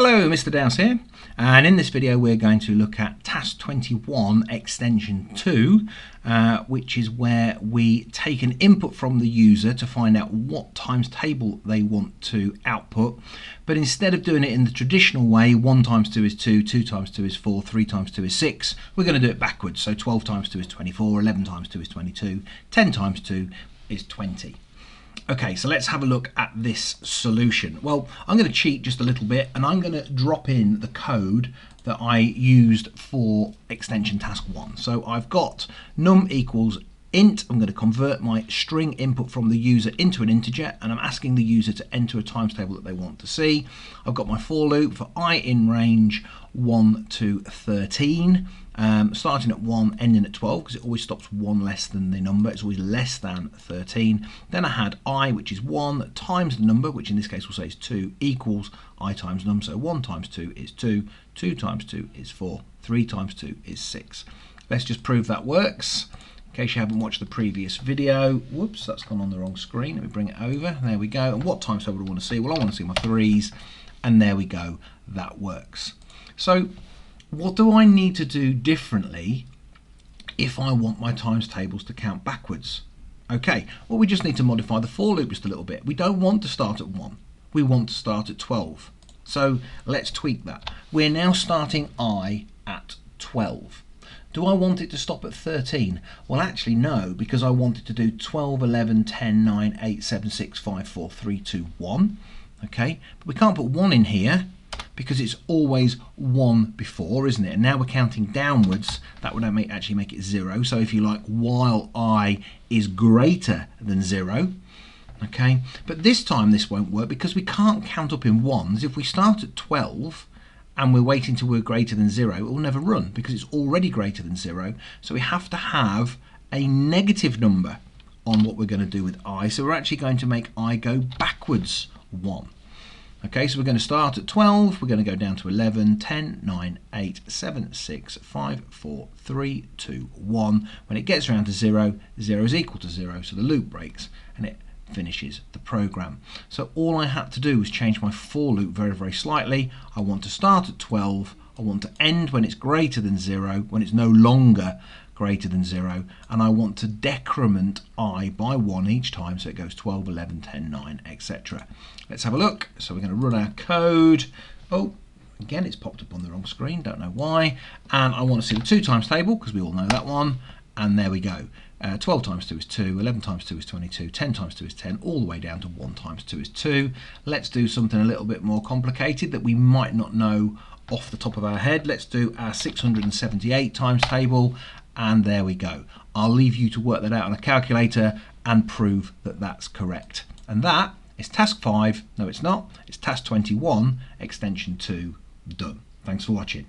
Hello, Mr. Dowse here, and in this video we're going to look at task 21 extension 2, which is where we take an input from the user to find out what times table they want to output, but instead of doing it in the traditional way, 1 times 2 is 2, 2 times 2 is 4, 3 times 2 is 6, we're going to do it backwards. So 12 times 2 is 24, 11 times 2 is 22, 10 times 2 is 20. Okay, so let's have a look at this solution. Well, I'm going to cheat just a little bit and I'm going to drop in the code that I used for extension task 1. So I've got num equals int. I'm going to convert my string input from the user into an integer, and I'm asking the user to enter a times table that they want to see. I've got my for loop for I in range 1 to 13. Starting at 1, ending at 12, because it always stops 1 less than the number. It's always less than 13. Then I had I, which is 1, times the number, which in this case we'll say is 2, equals I times num. So 1 times 2 is 2, 2 times 2 is 4, 3 times 2 is 6. Let's just prove that works. In case you haven't watched the previous video, whoops, that's gone on the wrong screen. Let me bring it over. There we go. And what times table do I want to see? Well, I want to see my 3s, and there we go. That works. So what do I need to do differently if I want my times tables to count backwards? Okay, well, we just need to modify the for loop just a little bit. We don't want to start at 1. We want to start at 12. So let's tweak that. We're now starting I at 12. Do I want it to stop at 13? Well, actually, no, because I want it to do 12, 11, 10, 9, 8, 7, 6, 5, 4, 3, 2, 1. Okay, but we can't put 1 in here, because it's always 1 before, isn't it? And now we're counting downwards. That would actually make it 0. So if you like, while I is greater than 0, okay? But this time this won't work because we can't count up in ones. If we start at 12 and we're waiting till we're greater than 0, it will never run because it's already greater than 0. So we have to have a negative number on what we're going to do with I. So we're actually going to make I go backwards 1. Okay, so we're going to start at 12, we're going to go down to 11, 10, 9, 8, 7, 6, 5, 4, 3, 2, 1. When it gets around to 0, 0 is equal to 0, so the loop breaks and it finishes the program. So all I had to do was change my for loop very, very slightly. I want to start at 12, I want to end when it's greater than 0, when it's no longer greater than 0, and I want to decrement I by 1 each time, so it goes 12, 11, 10, 9, etc. Let's have a look. So we're going to run our code. Oh, again, it's popped up on the wrong screen, don't know why. And I want to see the 2 times table, because we all know that one, and there we go. 12 times 2 is 2, 11 times 2 is 22, 10 times 2 is 10, all the way down to 1 times 2 is 2. Let's do something a little bit more complicated that we might not know off the top of our head. Let's do our 678 times table, and there we go. I'll leave you to work that out on a calculator and prove that that's correct. And that is task 5, no it's not, it's task 21, extension 2, done. Thanks for watching.